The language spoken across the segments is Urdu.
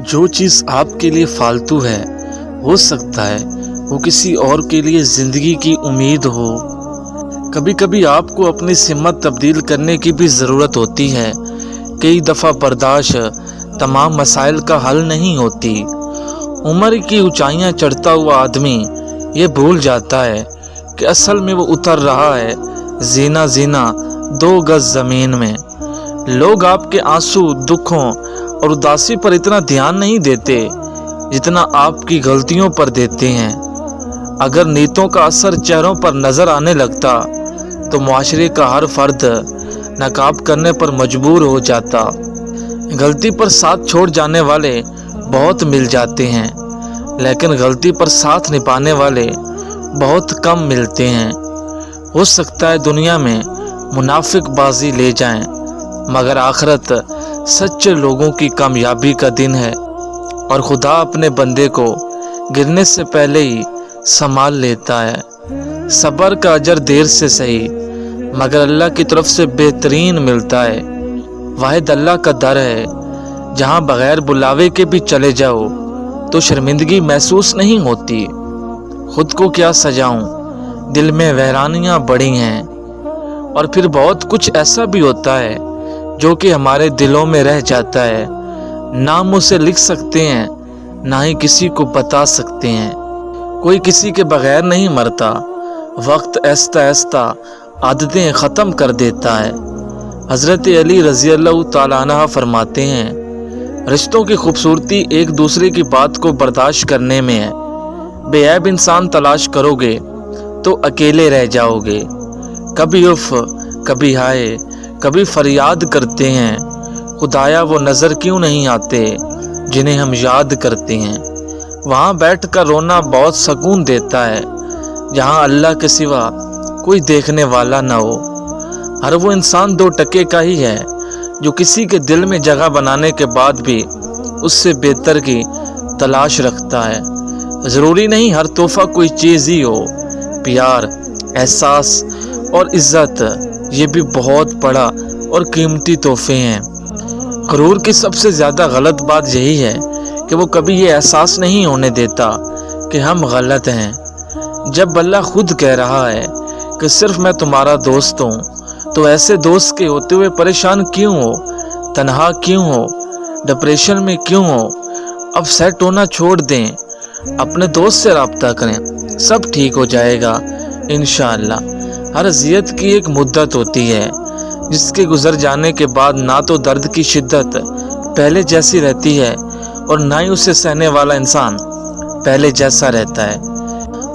جو چیز آپ کے لیے فالتو ہے ہو سکتا ہے وہ کسی اور کے لیے زندگی کی امید ہو۔ کبھی کبھی آپ کو اپنی سمت تبدیل کرنے کی بھی ضرورت ہوتی ہے۔ کئی دفعہ برداشت تمام مسائل کا حل نہیں ہوتی۔ عمر کی اونچائیاں چڑھتا ہوا آدمی یہ بھول جاتا ہے کہ اصل میں وہ اتر رہا ہے زینا زینا 2 گز زمین میں۔ لوگ آپ کے آنسو، دکھوں اور اداسی پر اتنا دھیان نہیں دیتے جتنا آپ کی غلطیوں پر دیتے ہیں۔ اگر نیتوں کا اثر چہروں پر نظر آنے لگتا تو معاشرے کا ہر فرد نقاب کرنے پر مجبور ہو جاتا۔ غلطی پر ساتھ چھوڑ جانے والے بہت مل جاتے ہیں، لیکن غلطی پر ساتھ نبھانے والے بہت کم ملتے ہیں۔ ہو سکتا ہے دنیا میں منافق بازی لے جائیں، مگر آخرت سچے لوگوں کی کامیابی کا دن ہے، اور خدا اپنے بندے کو گرنے سے پہلے ہی سنبھال لیتا ہے۔ صبر کا اجر دیر سے صحیح مگر اللہ کی طرف سے بہترین ملتا ہے۔ واحد اللہ کا در ہے جہاں بغیر بلاوے کے بھی چلے جاؤ تو شرمندگی محسوس نہیں ہوتی۔ خود کو کیا سجاؤں، دل میں ویرانیاں بڑی ہیں۔ اور پھر بہت کچھ ایسا بھی ہوتا ہے جو کہ ہمارے دلوں میں رہ جاتا ہے، نہ ہم اسے لکھ سکتے ہیں نہ ہی کسی کو بتا سکتے ہیں۔ کوئی کسی کے بغیر نہیں مرتا، وقت ایستا ایستا عادتیں ختم کر دیتا ہے۔ حضرت علی رضی اللہ تعالیٰ عنہ فرماتے ہیں، رشتوں کی خوبصورتی ایک دوسرے کی بات کو برداشت کرنے میں ہے۔ بے عیب انسان تلاش کرو گے تو اکیلے رہ جاؤ گے۔ کبھی اف، کبھی ہائے، کبھی فریاد کرتے ہیں، خدایا وہ نظر کیوں نہیں آتے جنہیں ہم یاد کرتے ہیں۔ وہاں بیٹھ کر رونا بہت سکون دیتا ہے جہاں اللہ کے سوا کوئی دیکھنے والا نہ ہو۔ ہر وہ انسان 2 ٹکے کا ہی ہے جو کسی کے دل میں جگہ بنانے کے بعد بھی اس سے بہتر کی تلاش رکھتا ہے۔ ضروری نہیں ہر تحفہ کوئی چیز ہی ہو، پیار، احساس اور عزت یہ بھی بہت بڑا اور قیمتی تحفے ہیں۔ غرور کی سب سے زیادہ غلط بات یہی ہے کہ وہ کبھی یہ احساس نہیں ہونے دیتا کہ ہم غلط ہیں۔ جب اللہ خود کہہ رہا ہے کہ صرف میں تمہارا دوست ہوں، تو ایسے دوست کے ہوتے ہوئے پریشان کیوں ہو، تنہا کیوں ہو، ڈپریشن میں کیوں ہو؟ اب سیٹ ہونا چھوڑ دیں، اپنے دوست سے رابطہ کریں، سب ٹھیک ہو جائے گا انشاءاللہ۔ ہر اذیت کی ایک مدت ہوتی ہے جس کے گزر جانے کے بعد نہ تو درد کی شدت پہلے جیسی رہتی ہے اور نہ ہی اسے سہنے والا انسان پہلے جیسا رہتا ہے۔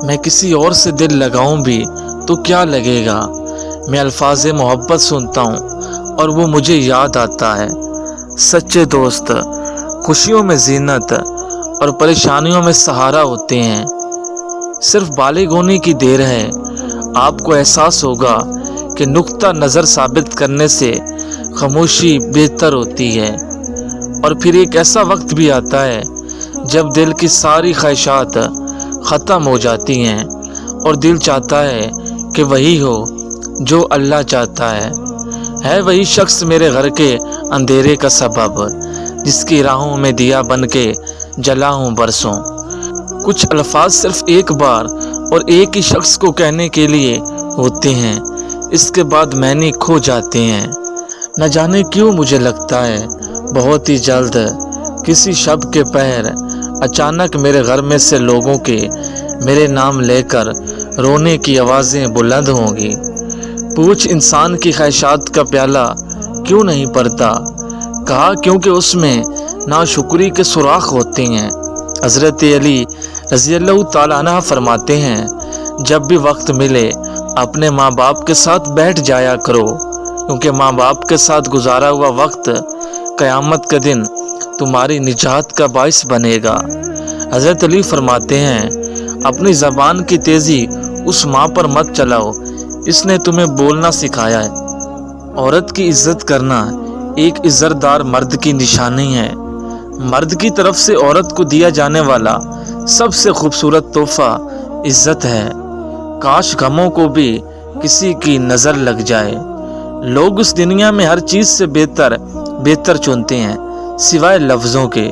میں کسی اور سے دل لگاؤں بھی تو کیا لگے گا؟ میں الفاظ محبت سنتا ہوں اور وہ مجھے یاد آتا ہے۔ سچے دوست خوشیوں میں زینت اور پریشانیوں میں سہارا ہوتے ہیں۔ صرف بالغ ہونے کی دیر ہے، آپ کو احساس ہوگا کہ نقطہ نظر ثابت کرنے سے خاموشی بہتر ہوتی ہے۔ اور پھر ایک ایسا وقت بھی آتا ہے جب دل کی ساری خواہشات ختم ہو جاتی ہیں اور دل چاہتا ہے کہ وہی ہو جو اللہ چاہتا ہے وہی شخص میرے گھر کے اندھیرے کا سبب، جس کی راہوں میں دیا بن کے جلا ہوں برسوں۔ کچھ الفاظ صرف ایک بار اور ایک ہی شخص کو کہنے کے لیے ہوتے ہیں، اس کے بعد معنی کھو جاتے ہیں۔ نہ جانے کیوں مجھے لگتا ہے بہت ہی جلد کسی شب کے پہر اچانک میرے گھر میں سے لوگوں کے میرے نام لے کر رونے کی آوازیں بلند ہوں گی۔ پوچھ انسان کی خواہشات کا پیالہ کیوں نہیں بھرتا؟ کہا کیونکہ اس میں ناشکری کے سوراخ ہوتے ہیں۔ حضرت علی رضی اللہ تعالیٰ عنہ فرماتے ہیں، جب بھی وقت ملے اپنے ماں باپ کے ساتھ بیٹھ جایا کرو، کیونکہ ماں باپ کے ساتھ گزارا ہوا وقت قیامت کے دن تمہاری نجات کا باعث بنے گا۔ حضرت علی فرماتے ہیں، اپنی زبان کی تیزی اس ماں پر مت چلاؤ، اس نے تمہیں بولنا سکھایا ہے۔ عورت کی عزت کرنا ایک عزتدار مرد کی نشانی ہے۔ مرد کی طرف سے عورت کو دیا جانے والا سب سے خوبصورت تحفہ عزت ہے۔ کاش غموں کو بھی کسی کی نظر لگ جائے۔ لوگ اس دنیا میں ہر چیز سے بہتر چنتے ہیں سوائے لفظوں کے۔